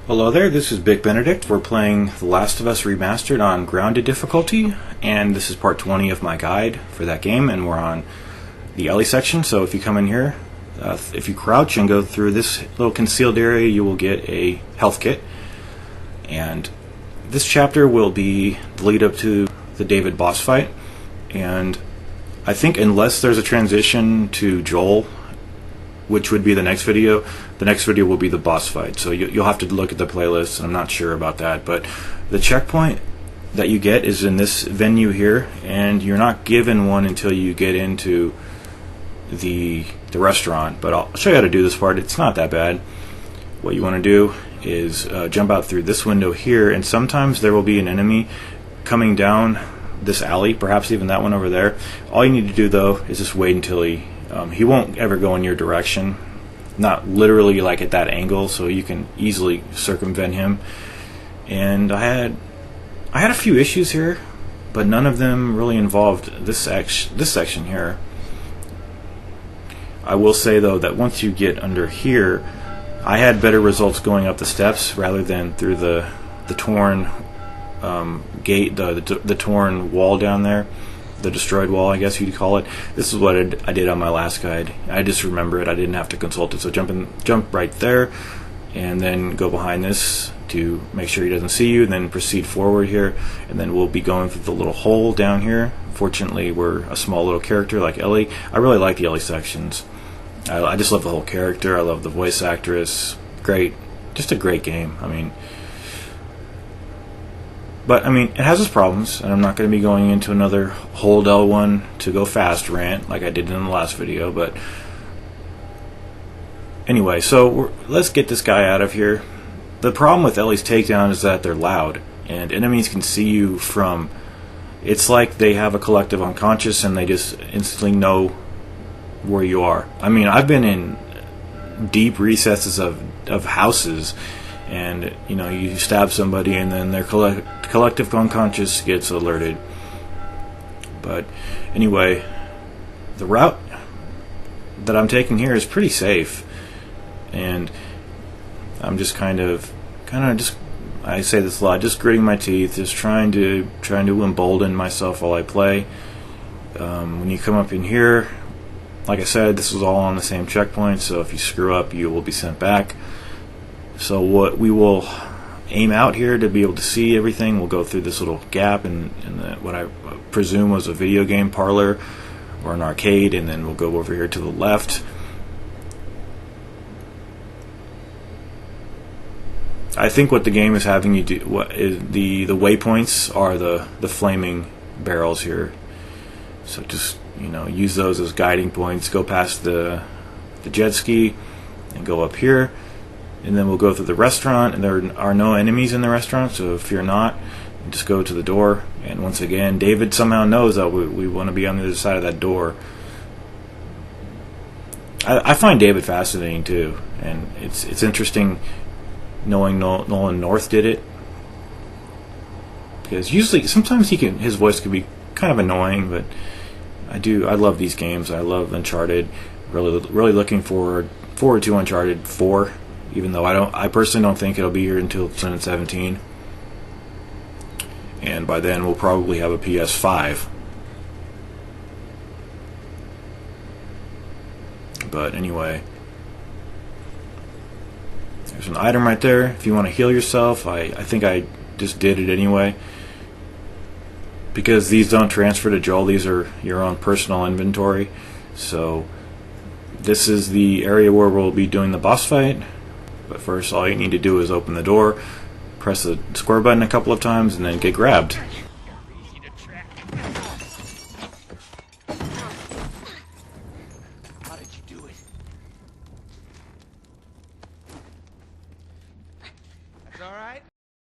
Hello there, this is Big Benedict. We're playing The Last of Us Remastered on Grounded difficulty, and this is part 20 of my guide for that game, and we're on the Ellie section. So if you come in here, if you crouch and go through this little concealed area, you will get a health kit. And this chapter will be the lead up to the David boss fight, and I think unless there's a transition to Joel, which would be the next video will be the boss fight. So you'll have to look at the playlist. I'm not sure about that, but the checkpoint that you get is in this venue here, and you're not given one until you get into the restaurant. But I'll show you how to do this part. It's not that bad. What you want to do is jump out through this window here, and sometimes there will be an enemy coming down this alley, perhaps even that one over there. All you need to do though is just wait until he won't ever go in your direction, not literally like at that angle, so you can easily circumvent him. And I had a few issues here, but none of them really involved this section here. I will say though that once you get under here, I had better results going up the steps rather than through the torn gate, the torn wall down there. The destroyed wall, I guess you'd call it. This is what I did on my last guide. I just remember it. I didn't have to consult it. So jump right there, and then go behind this to make sure he doesn't see you. And then proceed forward here, and then we'll be going through the little hole down here. Fortunately, we're a small little character like Ellie. I really like the Ellie sections. I just love the whole character. I love the voice actress. Great, just a great game. But it has its problems, and I'm not going to be going into another hold L1 to go fast rant like I did in the last video. But anyway, so let's get this guy out of here. The problem with Ellie's takedown is that they're loud, and enemies can see you from... It's like they have a collective unconscious, and they just instantly know where you are. I've been in deep recesses of houses, and you stab somebody and then their collective unconscious gets alerted. But anyway, the route that I'm taking here is pretty safe, and I'm just kind of just, I say this a lot, just gritting my teeth, just trying to embolden myself while I play. When you come up in here, like I said, this was all on the same checkpoint, so if you screw up, you will be sent back. So what we will aim out here to be able to see everything, we'll go through this little gap in what I presume was a video game parlor or an arcade, and then we'll go over here to the left. I think what the game is having you do, the waypoints are the flaming barrels here. So just use those as guiding points. Go past the jet ski and go up here. And then we'll go through the restaurant, and there are no enemies in the restaurant, so fear not. Just go to the door, and once again, David somehow knows that we want to be on the other side of that door. I find David fascinating too, and it's interesting knowing Nolan North did it, because sometimes his voice can be kind of annoying, but I love these games. I love Uncharted. Really looking forward to Uncharted 4. Even though I personally don't think it'll be here until 2017, and by then we'll probably have a PS5. But anyway, there's an item right there if you want to heal yourself. I think I just did it anyway, because these don't transfer to Joel. These are your own personal inventory. So this is the area where we'll be doing the boss fight. But first, all you need to do is open the door, press the square button a couple of times, and then get grabbed.